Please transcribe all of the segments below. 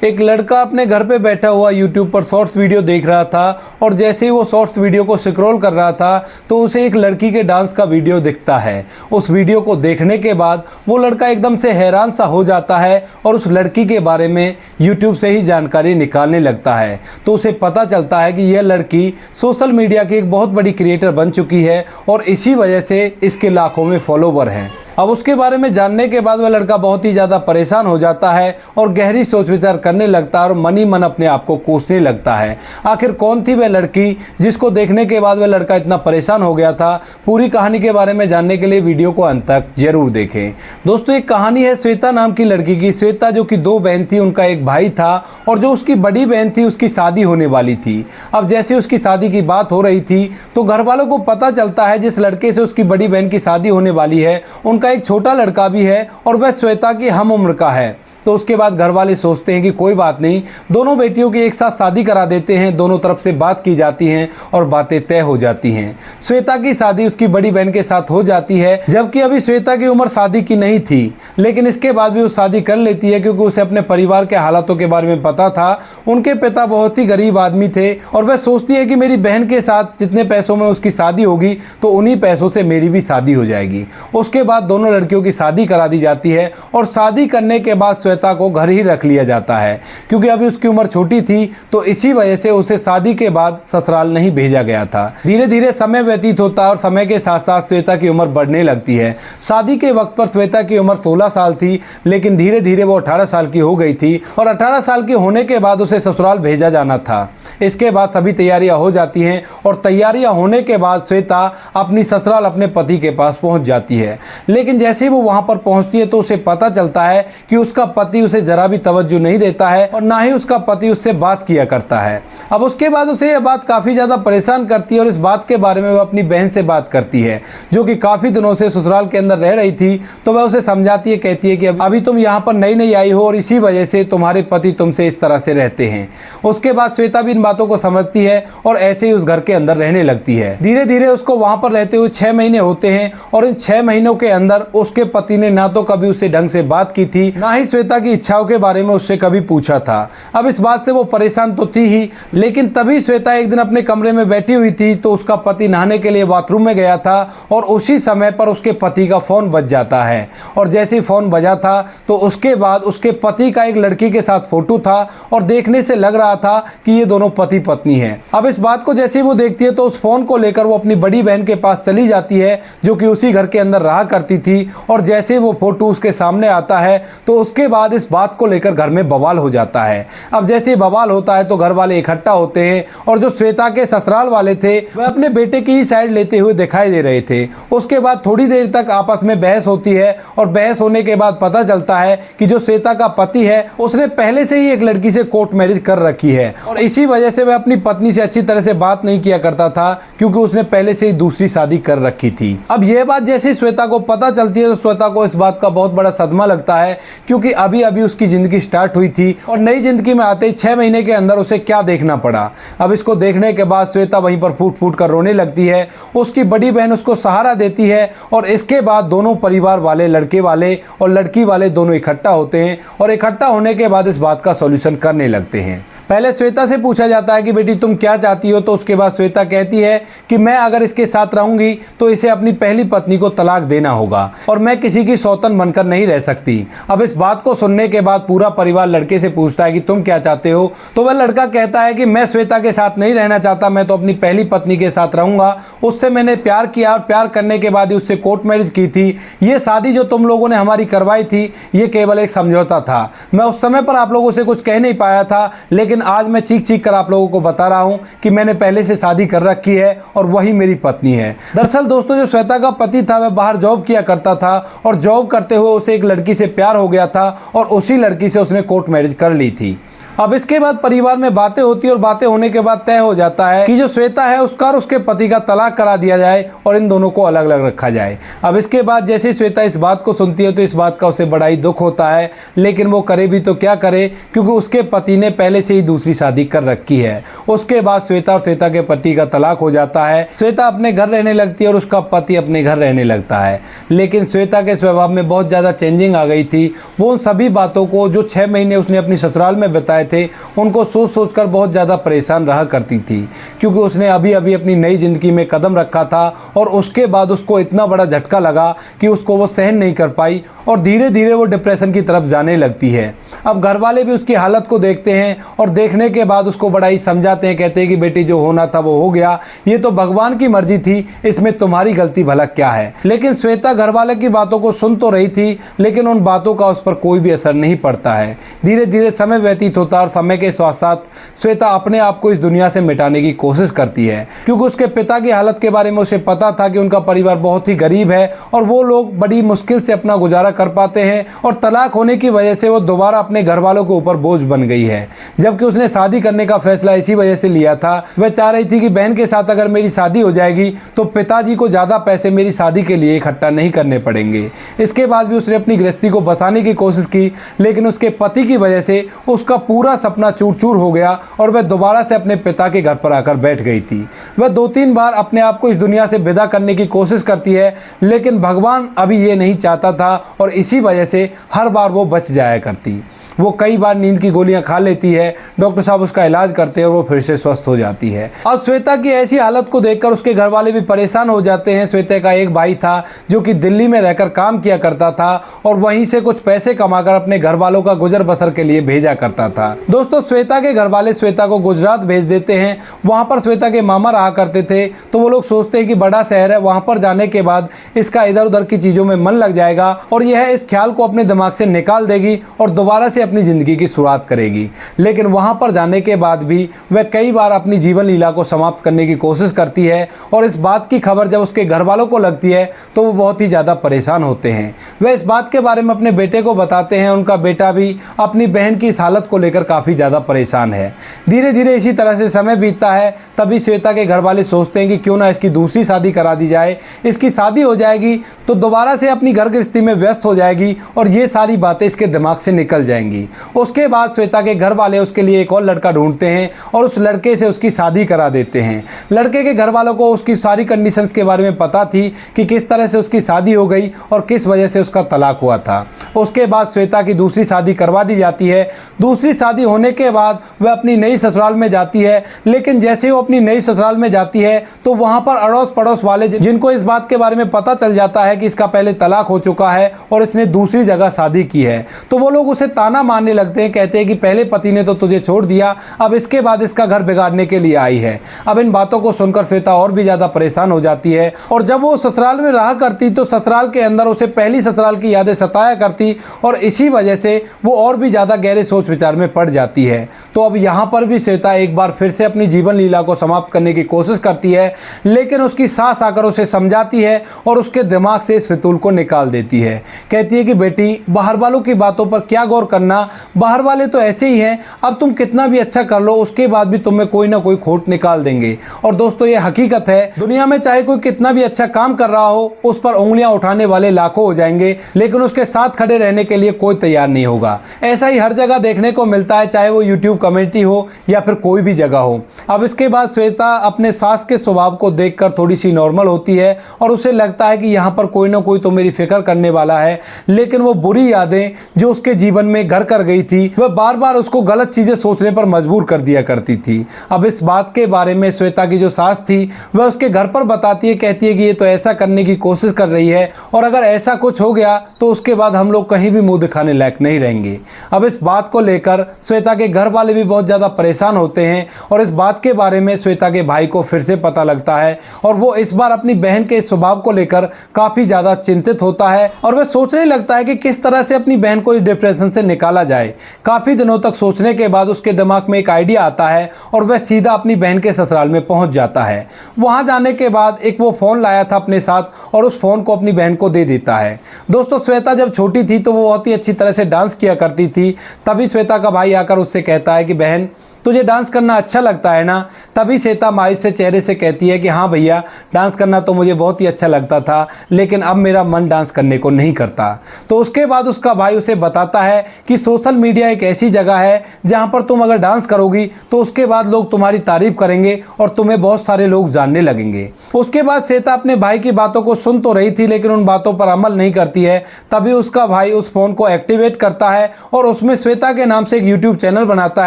एक लड़का अपने घर पे बैठा हुआ यूट्यूब पर शॉर्ट्स वीडियो देख रहा था और जैसे ही वो शॉर्ट्स वीडियो को स्क्रॉल कर रहा था तो उसे एक लड़की के डांस का वीडियो दिखता है। उस वीडियो को देखने के बाद वो लड़का एकदम से हैरान सा हो जाता है और उस लड़की के बारे में यूट्यूब से ही जानकारी निकालने लगता है। तो उसे पता चलता है कि यह लड़की सोशल मीडिया की एक बहुत बड़ी क्रिएटर बन चुकी है और इसी वजह से इसके लाखों में फॉलोवर हैं। अब उसके बारे में जानने के बाद वह लड़का बहुत ही ज़्यादा परेशान हो जाता है और गहरी सोच विचार करने लगता है और मन ही मन अपने आप को कोसने लगता है। आखिर कौन थी वह लड़की जिसको देखने के बाद वह लड़का इतना परेशान हो गया था? पूरी कहानी के बारे में जानने के लिए वीडियो को अंत तक जरूर देखें। दोस्तों, एक कहानी है श्वेता नाम की लड़की की। श्वेता जो कि दो बहन थी, उनका एक भाई था और जो उसकी बड़ी बहन थी उसकी शादी होने वाली थी। अब जैसे उसकी शादी की बात हो रही थी तो घर वालों को पता चलता है जिस लड़के से उसकी बड़ी बहन की शादी होने वाली है उनका एक छोटा लड़का भी है और वह श्वेता की हम उम्र का है। तो उसके बाद घर वाले सोचते हैं कि कोई बात नहीं, दोनों बेटियों की एक साथ शादी करा देते हैं। दोनों तरफ से बात की जाती हैं और बातें तय हो जाती हैं। श्वेता की शादी उसकी बड़ी बहन के साथ हो जाती है, जबकि अभी श्वेता की उम्र शादी की नहीं थी, लेकिन इसके बाद भी वो शादी कर लेती है क्योंकि उसे अपने परिवार के हालातों के बारे में पता था। उनके पिता बहुत ही गरीब आदमी थे और वह सोचती है कि मेरी बहन के साथ जितने पैसों में उसकी शादी होगी तो उन्हीं पैसों से मेरी भी शादी हो जाएगी। उसके बाद दोनों लड़कियों की शादी करा दी जाती है और शादी करने के बाद श्वेता को घर ही रख लिया जाता है क्योंकि अभी उसकी उम्र छोटी थी। तो इसी वजह से उसे शादी के बाद ससुराल नहीं भेजा गया था। धीरे धीरे समय व्यतीत होता है और समय के साथ साथ श्वेता की उम्र बढ़ने लगती है। शादी के वक्त पर श्वेता की उम्र 16 साल थी, लेकिन धीरे धीरे वो 18 साल की हो गई थी और 18 साल की होने के बाद उसे ससुराल भेजा जाना था। इसके बाद सभी तैयारियां हो जाती हैं और तैयारियां होने के बाद श्वेता अपनी ससुराल अपने पति के पास पहुंच जाती है। लेकिन जैसे ही वो वहां पर पहुंचती है तो उसे पता चलता है कि उसका पति उसे जरा भी तवज्जो नहीं देता है और ना ही उसका पति उससे बात किया करता है। अब उसके बाद उसे यह बात काफी ज्यादा परेशान करती है और इस बात के बारे में वह अपनी बहन से बात करती है जो कि काफी दिनों से ससुराल के अंदर रह रही थी। तो वह उसे समझाती है, कहती है कि अभी तुम यहाँ पर नई नई आई हो और इसी वजह से तुम्हारे पति तुमसे इस तरह से रहते हैं। उसके बाद श्वेता भी इन बातों को समझती है और ऐसे ही उस घर के अंदर रहने लगती है। धीरे धीरे उसको वहां पर रहते हुए 6 महीने होते हैं और इन 6 महीनों के अंदर उसके पति ने ना तो कभी उससे ढंग से बात की थी, ना ही श्वेता की इच्छाओं के बारे में उससे कभी पूछा था। अब इस बात से वो परेशान तो थी ही, लेकिन तभी श्वेता एक दिन अपने कमरे में बैठी हुई थी तो उसका पति नहाने के लिए बाथरूम में गया था और उसी समय पर उसके पति का फोन बज जाता है। और जैसे ही फोन बजा था तो उसके बाद उसके पति का एक लड़की के साथ फोटो था और देखने से लग रहा था कि ये दोनों पति पत्नी है। अब इस बात को जैसे ही वो देखती है तो उस फोन को लेकर वो अपनी बड़ी बहन के पास चली जाती है जो कि उसी घर के अंदर रहा करती थी। और जैसे ही वो फोटो उसके सामने आता है तो उसके बाद इस बात को लेकर घर में बवाल हो जाता है। अब जैसे ही बवाल होता है तो घर वाले इकट्ठा होते हैं और जो श्वेता के ससुराल वाले थे वह अपने बेटे की ही साइड लेते हुए दिखाई दे रहे थे। उसके बाद थोड़ी देर तक आपस में बहस होती है और बहस होने के बाद पता चलता है कि जो श्वेता का पति है उसने पहले से ही एक लड़की से कोर्ट मैरिज कर रखी है और इसी वजह से वह अपनी पत्नी से अच्छी तरह से बात नहीं किया करता था क्योंकि उसने पहले से ही दूसरी शादी कर रखी थी। अब यह बात जैसे श्वेता को पता चलती है तो श्वेता को इस बात का बहुत बड़ा सदमा लगता है क्योंकि अभी अभी उसकी जिंदगी स्टार्ट हुई थी और नई जिंदगी में आते ही 6 महीने के अंदर उसे क्या देखना पड़ा। अब इसको देखने के बाद श्वेता वहीं पर फूट फूट कर रोने लगती है। उसकी बड़ी बहन उसको सहारा देती है और इसके बाद दोनों परिवार वाले, लड़के वाले और लड़की वाले दोनों इकट्ठा होते हैं और इकट्ठा होने के बाद इस बात का सॉल्यूशन करने लगते हैं। पहले श्वेता से पूछा जाता है कि बेटी तुम क्या चाहती हो, तो उसके बाद श्वेता कहती है कि मैं अगर इसके साथ रहूंगी तो इसे अपनी पहली पत्नी को तलाक देना होगा और मैं किसी की सौतन बनकर नहीं रह सकती। अब इस बात को सुनने के बाद पूरा परिवार लड़के से पूछता है कि तुम क्या चाहते हो, तो वह लड़का कहता है कि मैं श्वेता के साथ नहीं रहना चाहता, मैं तो अपनी पहली पत्नी के साथ रहूंगा। उससे मैंने प्यार किया और प्यार करने के बाद ही उससे कोर्ट मैरिज की थी। ये शादी जो तुम लोगों ने हमारी करवाई थी ये केवल एक समझौता था। मैं उस समय पर आप लोगों से कुछ कह नहीं पाया था, लेकिन आज मैं चीख चीख कर आप लोगों को बता रहा हूं कि मैंने पहले से शादी कर रखी है और वही मेरी पत्नी है। दरअसल दोस्तों, जो श्वेता का पति था वह बाहर जॉब किया करता था और जॉब करते हुए उसे एक लड़की से प्यार हो गया था और उसी लड़की से उसने कोर्ट मैरिज कर ली थी। अब इसके बाद परिवार में बातें होती है और बातें होने के बाद तय हो जाता है कि जो श्वेता है उसका और उसके पति का तलाक करा दिया जाए और इन दोनों को अलग अलग रखा जाए। अब इसके बाद जैसे श्वेता इस बात को सुनती है तो इस बात का उसे बड़ा ही दुख होता है, लेकिन वो करे भी तो क्या करे, क्योंकि उसके पति ने पहले से ही दूसरी शादी कर रखी है। उसके बाद श्वेता और श्वेता के पति का तलाक हो जाता है। श्वेता अपने घर रहने लगती है और उसका पति अपने घर रहने लगता है, लेकिन श्वेता के स्वभाव में बहुत ज़्यादा चेंजिंग आ गई थी। वो उन सभी बातों को जो 6 महीने उसने अपनी ससुराल में बिताए थे उनको सोच सोच कर बहुत ज़्यादा परेशान रहा करती थी, क्योंकि उसने अभी अभी अपनी नई ज़िंदगी में कदम रखा था और उसके बाद उसको इतना बड़ा झटका लगा कि उसको वो सहन नहीं कर पाई और धीरे धीरे वो डिप्रेशन की तरफ जाने लगती है। अब घर वाले भी उसकी हालत को देखते हैं और देखने के बाद उसको बड़ा ही समझाते हैं, कहते हैं कि बेटी जो होना था वो हो गया, ये तो भगवान की मर्जी थी, इसमें तुम्हारी गलती भला क्या है। लेकिन श्वेता घर वाले की बातों को सुन तो रही थी, लेकिन उन बातों का उस पर कोई भी असर नहीं पड़ता है। धीरे धीरे समय व्यतीत होता है और समय के साथ साथ श्वेता अपने आप को इस दुनिया से मिटाने की कोशिश करती है, क्योंकि उसके पिता की हालत के बारे में उसे पता था कि उनका परिवार बहुत ही गरीब है और वो लोग बड़ी मुश्किल से अपना गुजारा कर पाते हैं और तलाक होने की वजह से वो दोबारा अपने घर वालों के ऊपर बोझ बन गई है। जबकि उसने शादी करने का फैसला इसी वजह से लिया था, वह चाह रही थी कि बहन के साथ अगर मेरी शादी हो जाएगी तो पिताजी को ज़्यादा पैसे मेरी शादी के लिए इकट्ठा नहीं करने पड़ेंगे। इसके बाद भी उसने अपनी गृहस्थी को बसाने की कोशिश की, लेकिन उसके पति की वजह से उसका पूरा सपना चूर चूर हो गया और वह दोबारा से अपने पिता के घर पर आकर बैठ गई थी। वह 2-3 बार अपने आप को इस दुनिया से विदा करने की कोशिश करती है, लेकिन भगवान अभी ये नहीं चाहता था और इसी वजह से हर बार वो बच जाया करती। वो कई बार नींद की गोलियां खा लेती है, डॉक्टर साहब उसका इलाज करते हैं और वो फिर से स्वस्थ हो जाती है। अब श्वेता की ऐसी हालत को देखकर उसके घर वाले भी परेशान हो जाते हैं। श्वेता का एक भाई था जो कि दिल्ली में रहकर काम किया करता था और वहीं से कुछ पैसे कमाकर अपने घर वालों का गुजर बसर के लिए भेजा करता था। दोस्तों, श्वेता के घर वाले श्वेता को गुजरात भेज देते हैं। वहाँ पर श्वेता के मामा रहा करते थे, तो वो लोग सोचते हैं कि बड़ा शहर है, वहाँ पर जाने के बाद इसका इधर उधर की चीज़ों में मन लग जाएगा और यह इस ख्याल को अपने दिमाग से निकाल देगी और दोबारा से अपनी ज़िंदगी की शुरुआत करेगी। लेकिन वहाँ पर जाने के बाद भी वह कई बार अपनी जीवन लीला को समाप्त करने की कोशिश करती है और इस बात की खबर जब उसके घर वालों को लगती है तो वो बहुत ही ज़्यादा परेशान होते हैं। वह इस बात के बारे में अपने बेटे को बताते हैं। उनका बेटा भी अपनी बहन की इस हालत को लेकर काफ़ी ज़्यादा परेशान है। धीरे धीरे इसी तरह से समय बीतता है। तभी श्वेता के घर वाले सोचते हैं कि क्यों ना इसकी दूसरी शादी करा दी जाए। इसकी शादी हो जाएगी तो दोबारा से अपनी घर गृहस्थी में व्यस्त हो जाएगी और ये सारी बातें इसके दिमाग से निकल जाएंगी। उसके बाद श्वेता के घर वाले उसके लिए एक और लड़का ढूंढते हैं और उस लड़के से उसकी शादी करा देते हैं। लड़के के घर वालों को उसकी सारी कंडीशंस के बारे में पता थी कि किस तरह से उसकी शादी हो गई और किस वजह से उसका तलाक हुआ था। उसके बाद श्वेता की दूसरी शादी करवा दी जाती है। दूसरी शादी होने के बाद वह अपनी नई ससुराल में जाती है, लेकिन जैसे ही वो अपनी नई ससुराल में जाती है तो वहाँ पर अड़ोस पड़ोस वाले जिनको इस बात के बारे में पता चल जाता है कि इसका पहले तलाक हो चुका है और इसने दूसरी जगह शादी की है, तो वो लोग उसे ताना मारने लगते हैं। कहते हैं कि पहले पति ने तो तुझे छोड़ दिया, अब इसके बाद इसका घर बिगाड़ने के लिए आई है। अब इन बातों को सुनकर श्वेता और भी ज़्यादा परेशान हो जाती है और जब वो ससुराल में रहा करती तो ससुराल के अंदर उसे पहली ससुराल की यादें सताया करती और इसी वजह से वो और भी ज़्यादा गहरे सोच विचार में पड़ जाती है। तो अब यहाँ पर भी श्वेता एक बार फिर से अपनी जीवन लीला को समाप्त करने की कोशिश करती है, लेकिन उसकी सास आकर उसे समझाती है और उसके दिमाग से इस फितूल को निकाल देती है। कहती है कि बेटी, बाहर वालों की बातों पर क्या गौर करना, बाहर वाले तो ऐसे ही हैं, अब तुम कितना भी अच्छा कर लो उसके बाद भी तुम्हें कोई ना कोई खोट निकाल देंगे। और दोस्तों, ये हकीकत है, दुनिया में चाहे कोई कितना भी अच्छा काम कर रहा हो उस पर उंगलियां उठाने वाले लाखों हो जाएंगे, लेकिन उसके साथ खड़े रहने के लिए कोई तैयार नहीं होगा। ऐसा ही हर जगह देखने को मिलता है, चाहे वो यूट्यूब कम्युनिटी हो या फिर कोई भी जगह हो। अब इसके बाद श्वेता अपने सास के स्वभाव को देखकर थोड़ी सी नॉर्मल होती है और उसे लगता है कि यहाँ पर कोई ना कोई तो मेरी फिक्र करने वाला है, लेकिन वो बुरी यादें जो उसके जीवन में घर कर गई थी वह बार बार उसको गलत चीजें सोचने पर मजबूर कर दिया करती थी। अब इस बात के बारे में श्वेता की जो सास थी वह उसके घर पर बताती है, कहती है कि ये तो ऐसा करने की कोशिश कर रही है और अगर ऐसा कुछ हो गया तो उसके बाद हम लोग कहीं भी मुंह दिखाने लायक नहीं रहेंगे। अब इस बात को लेकर श्वेता के घर वाले भी बहुत ज़्यादा परेशान होते हैं और इस बात के बारे में श्वेता के भाई को फिर से पता लगता है और वो इस बार अपनी बहन के स्वभाव को लेकर काफ़ी ज़्यादा चिंतित होता है और वह सोचने लगता है कि किस तरह से अपनी बहन को इस डिप्रेशन से निकाल निकाला जाए। काफ़ी दिनों तक सोचने के बाद उसके दिमाग में एक आइडिया आता है और वह सीधा अपनी बहन के ससुराल में पहुंच जाता है। वहां जाने के बाद एक वो फ़ोन लाया था अपने साथ और उस फ़ोन को अपनी बहन को दे देता है। दोस्तों, श्वेता जब छोटी थी तो वो बहुत ही अच्छी तरह से डांस किया करती थी। तभी श्वेता का भाई आकर उससे कहता है कि बहन, तुझे डांस करना अच्छा लगता है ना? तभी श्वेता मायूस से चेहरे से कहती है कि हाँ भैया, डांस करना तो मुझे बहुत ही अच्छा लगता था, लेकिन अब मेरा मन डांस करने को नहीं करता। तो उसके बाद उसका भाई उसे बताता है कि सोशल मीडिया एक ऐसी जगह है जहाँ पर तुम अगर डांस करोगी तो उसके बाद लोग तुम्हारी तारीफ करेंगे और तुम्हें बहुत सारे लोग जानने लगेंगे। उसके बाद श्वेता अपने भाई की बातों को सुन तो रही थी, लेकिन उन बातों पर अमल नहीं करती है। तभी उसका भाई उस फ़ोन को एक्टिवेट करता है और उसमें श्वेता के नाम से एक यूट्यूब चैनल बनाता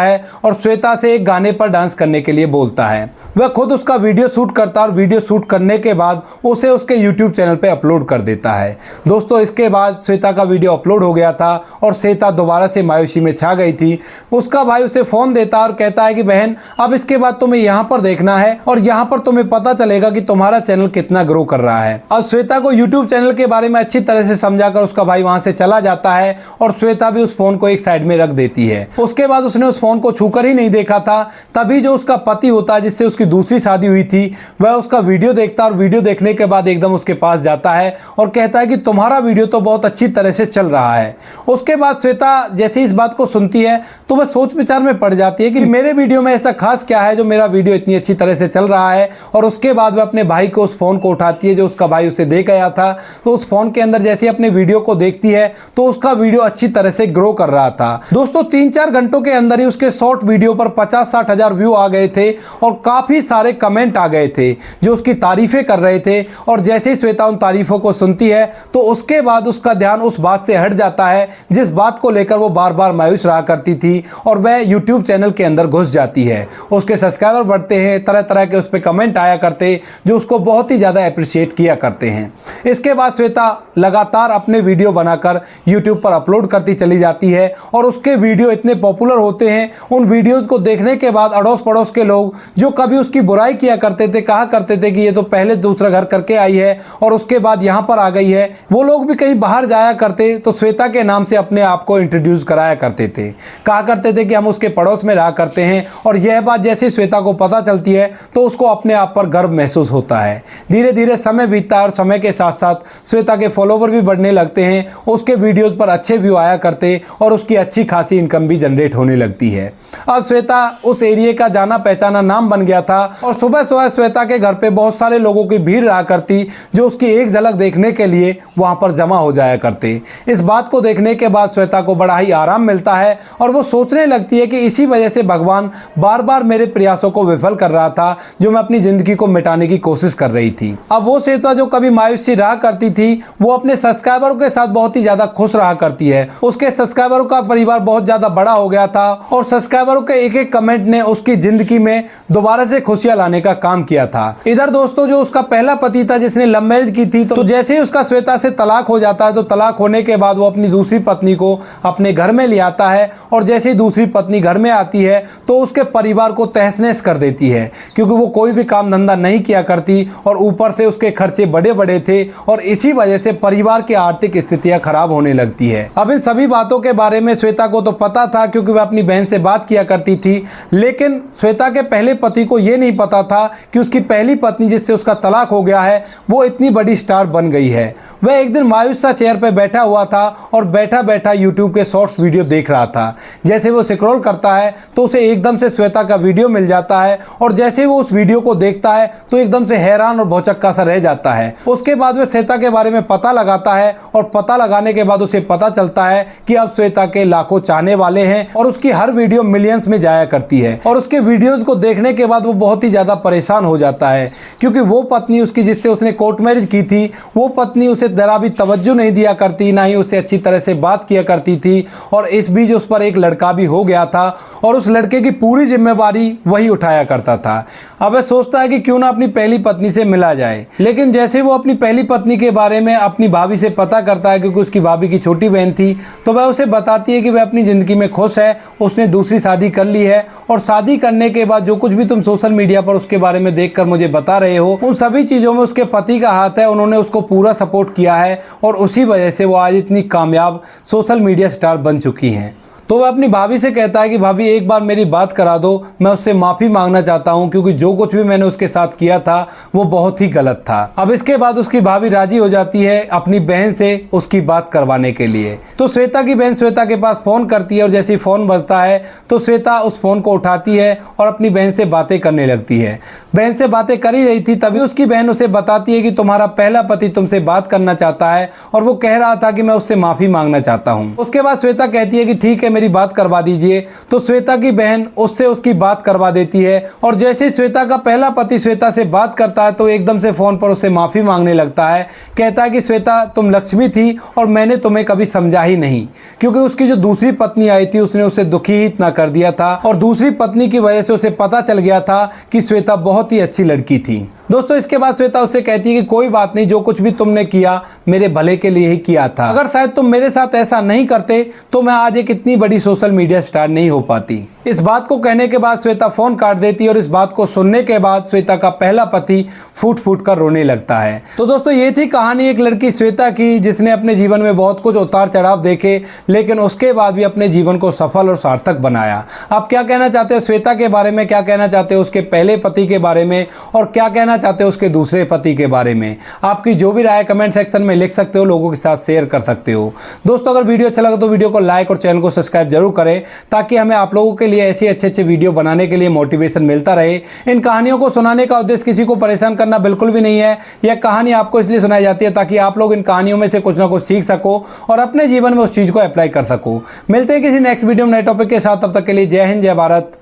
है और श्वेता से एक गाने पर डांस करने के लिए बोलता है। वह खुद उसका वीडियो शूट करता है और वीडियो शूट करने के बाद उसे उसके यूट्यूब चैनल पे अपलोड कर देता है। दोस्तों, इसके बाद श्वेता का वीडियो अपलोड हो गया था और श्वेता दोबारा से मायूसी में छा गई थी। उसका भाई उसे फ़ोन देता है और कहता है कि बहन, अब इसके बाद तुम्हें यहाँ पर देखना है और यहाँ पर तुम्हें पता चलेगा कि तुम्हारा चैनल कितना ग्रो कर रहा है। अब श्वेता को यूट्यूब चैनल के बारे में अच्छी तरह से समझाकर उसका भाई वहाँ से चला जाता है और श्वेता भी उस फ़ोन को एक साइड में रख देती है। उसके बाद उसने उस फ़ोन को छूकर ही नहीं देखा था। तभी जो उसका पति होता है, जिससे उसकी दूसरी शादी हुई थी, वह उसका वीडियो देखता है और वीडियो देखने के बाद एकदम उसके पास जाता है और कहता है कि तुम्हारा वीडियो तो बहुत अच्छी तरह से चल रहा है। उसके बाद श्वेता जैसे इस बात को सुनती है तो वह सोच विचार में पड़ जाती है कि मेरे वीडियो में ऐसा खास क्या है जो मेरा वीडियो इतनी अच्छी तरह से चल रहा है। और उसके बाद वह अपने भाई को उस फ़ोन को उठाती है जो उसका भाई उसे दे गया था। तो उस फ़ोन के अंदर जैसे अपने वीडियो को देखती है तो उसका वीडियो अच्छी तरह से ग्रो कर रहा था। दोस्तों, 3-4 घंटों के अंदर ही उसके शॉर्ट वीडियो पर 50-60 हजार व्यू आ गए थे और काफी सारे कमेंट आ गए थे जो उसकी तारीफें कर रहे थे। और जैसे ही श्वेता उन तारीफों को सुनती है तो उसके बाद उसका ध्यान उस बात से हट जाता है जिस बात को लेकर वो बार बार मायूस रहा करती थी और वह यूट्यूब चैनल के अंदर घुस जाती है। उसके सब्सक्राइबर बढ़ते हैं, तरह तरह के उस पर कमेंट आया करते जो उसको बहुत ही ज़्यादा अप्रिशिएट किया करते हैं। इसके बाद श्वेता लगातार अपने वीडियो बनाकर यूट्यूब पर अपलोड करती चली जाती है और उसके वीडियो इतने पॉपुलर होते हैं। उन वीडियोज़ को देखने के बाद अड़ोस पड़ोस के लोग जो कभी उसकी बुराई किया करते थे, कहा करते थे कि ये तो पहले दूसरा घर करके आई है और उसके बाद यहाँ पर आ गई है, वो लोग भी कहीं बाहर जाया करते तो श्वेता के नाम से अपने आप को इंट्रोड्यूस कराया करते थे। कहा करते थे कि हम उसके पड़ोस में रहा करते हैं। और यह बात जैसे श्वेता को पता चलती है तो उसको अपने आप पर गर्व महसूस होता है। धीरे धीरे समय बीतता है और समय के साथ साथ श्वेता के फॉलोवर भी बढ़ने लगते हैं। उसके वीडियोज़ पर अच्छे व्यू आया करते और उसकी अच्छी खासी इनकम भी जनरेट होने लगती है। अब श्वेता उस एरिया का जाना पहचाना नाम बन गया था और सुबह सुबह श्वेता के घर पे बहुत सारे लोगों की भीड़ रहा करती जो उसकी एक झलक देखने के लिए वहां पर जमा हो जाया करते। इस बात को देखने के बाद श्वेता को बड़ा ही आराम मिलता है और वो सोचने लगती है कि इसी वजह से भगवान बार बार मेरे प्रयासों को विफल कर रहा था जो मैं अपनी जिंदगी को मिटाने की कोशिश कर रही थी। अब वो श्वेता जो कभी मायूस सी रहा करती थी वो अपने सब्सक्राइबरों के साथ बहुत ही ज्यादा खुश रहा करती है। उसके सब्सक्राइबरों का परिवार बहुत ज्यादा बड़ा हो गया था और सब्सक्राइबरों के एक एक कमेंट ने उसकी जिंदगी में दोबारा से खुशियां लाने का काम किया था। इधर दोस्तों, जो उसका पहला पति था जिसने लव मैरिज की थी, तो जैसे ही उसका श्वेता से तलाक हो जाता है तो तलाक होने के बाद वो अपनी दूसरी पत्नी को अपने घर में ले आता है और जैसे ही दूसरी पत्नी घर में आती है तो उसके परिवार को तहस नहस कर देती है क्योंकि वो कोई भी काम धंधा नहीं किया करती और ऊपर से उसके खर्चे बड़े बड़े थे और इसी वजह से परिवार की आर्थिक स्थितियां खराब होने लगती है। अब इन सभी बातों के बारे में श्वेता को तो पता था क्योंकि वह अपनी बहन से बात किया करती थी, लेकिन श्वेता के पहले पति को यह नहीं पता था कि उसकी पहली पत्नी जिससे उसका तलाक हो गया है वो इतनी बड़ी स्टार बन गई है। वह एक दिन मायूस सा चेयर पर बैठा हुआ था और बैठा बैठा यूट्यूब के शॉर्ट्स वीडियो देख रहा था। जैसे वो स्क्रॉल करता है तो उसे एकदम से श्वेता का वीडियो मिल जाता है और जैसे वो उस वीडियो को देखता है तो एकदम से हैरान और भौचक्का सा रह जाता है। उसके बाद वह श्वेता के बारे में पता लगाता है और पता लगाने के बाद उसे पता चलता है कि अब श्वेता के लाखों चाहने वाले हैं और उसकी हर वीडियो मिलियंस में जाया करती है। और उसके वीडियोस को देखने के बाद वो बहुत ही ज्यादा परेशान हो जाता है क्योंकि वो पत्नी उसकी जिससे उसने कोर्ट मैरिज की थी वो पत्नी उसे जरा भी तवज्जो नहीं दिया करती, ना ही उसे अच्छी तरह से बात किया करती थी और इस बीच उस पर एक लड़का भी हो गया था और उस लड़के की पूरी जिम्मेवारी वही उठाया करता था। अब वह सोचता है कि क्यों ना अपनी पहली पत्नी से मिला जाए, लेकिन जैसे वो अपनी पहली पत्नी के बारे में अपनी भाभी से पता करता है क्योंकि उसकी भाभी की छोटी बहन थी तो वह उसे बताती है कि वह अपनी ज़िंदगी में खुश है, उसने दूसरी शादी कर ली है और शादी करने के बाद जो कुछ भी तुम सोशल मीडिया पर उसके बारे में देखकर मुझे बता रहे हो उन सभी चीज़ों में उसके पति का हाथ है, उन्होंने उसको पूरा सपोर्ट किया है और उसी वजह से वो आज इतनी कामयाब सोशल मीडिया स्टार बन चुकी हैं। तो वह अपनी भाभी से कहता है कि भाभी एक बार मेरी बात करा दो, मैं उससे माफ़ी मांगना चाहता हूँ क्योंकि जो कुछ भी मैंने उसके साथ किया था वो बहुत ही गलत था। अब इसके बाद उसकी भाभी राजी हो जाती है अपनी बहन से उसकी बात करवाने के लिए। तो श्वेता की बहन श्वेता के पास फ़ोन करती है और जैसे ही फ़ोन बजता है तो श्वेता उस फ़ोन को उठाती है और अपनी बहन से बातें करने लगती है। बहन से बातें कर ही रही थी तभी उसकी बहन उसे बताती है कि तुम्हारा पहला पति तुमसे बात करना चाहता है और वो कह रहा था कि मैं उससे माफ़ी मांगना चाहता हूँ। उसके बाद श्वेता कहती है कि ठीक है मेरी बात करवा दीजिए। तो श्वेता की बहन उससे उसकी बात करवा देती है और जैसे श्वेता का पहला पति श्वेता से बात करता है तो एकदम से फ़ोन पर उससे माफ़ी मांगने लगता है। कहता है कि श्वेता तुम लक्ष्मी थी और मैंने तुम्हें कभी समझा ही नहीं, क्योंकि उसकी जो दूसरी पत्नी आई थी उसने उसे दुखी ही इतना कर दिया था और दूसरी पत्नी की वजह से उसे पता चल गया था कि श्वेता बहुत ही अच्छी लड़की थी। दोस्तों इसके बाद श्वेता उससे कहती है कि कोई बात नहीं, जो कुछ भी तुमने किया मेरे भले के लिए ही किया था। अगर शायद तुम मेरे साथ ऐसा नहीं करते तो मैं आज एक इतनी बड़ी सोशल मीडिया स्टार नहीं हो पाती। इस बात को कहने के बाद श्वेता फोन काट देती है और इस बात को सुनने के बाद श्वेता का पहला पति फूट फूट कर रोने लगता है। तो दोस्तों ये थी कहानी एक लड़की श्वेता की जिसने अपने जीवन में बहुत कुछ उतार चढ़ाव देखे लेकिन उसके बाद भी अपने जीवन को सफल और सार्थक बनाया। आप क्या कहना चाहते हो श्वेता के बारे में, क्या कहना चाहते हो उसके पहले पति के बारे में और क्या कहना चाहते हो उसके दूसरे पति के बारे में? आपकी जो भी राय कमेंट सेक्शन में लिख सकते हो, लोगों के साथ शेयर कर सकते हो। दोस्तों अगर वीडियो अच्छा लगा तो वीडियो को लाइक और चैनल को सब्सक्राइब जरूर करें ताकि हमें आप लोगों के लिए ऐसे अच्छे वीडियो बनाने के लिए मोटिवेशन मिलता रहे। इन कहानियों को सुनाने का उद्देश्य किसी को परेशान करना बिल्कुल भी नहीं है। यह कहानी आपको इसलिए सुनाई जाती है ताकि आप लोग इन कहानियों में से कुछ ना कुछ सीख सको और अपने जीवन में उस चीज़ को अप्लाई कर सको। मिलते हैं किसी नेक्स्ट वीडियो में नए टॉपिक के साथ, तब तक के लिए जय हिंद, जय भारत,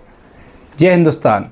जय हिंदुस्तान।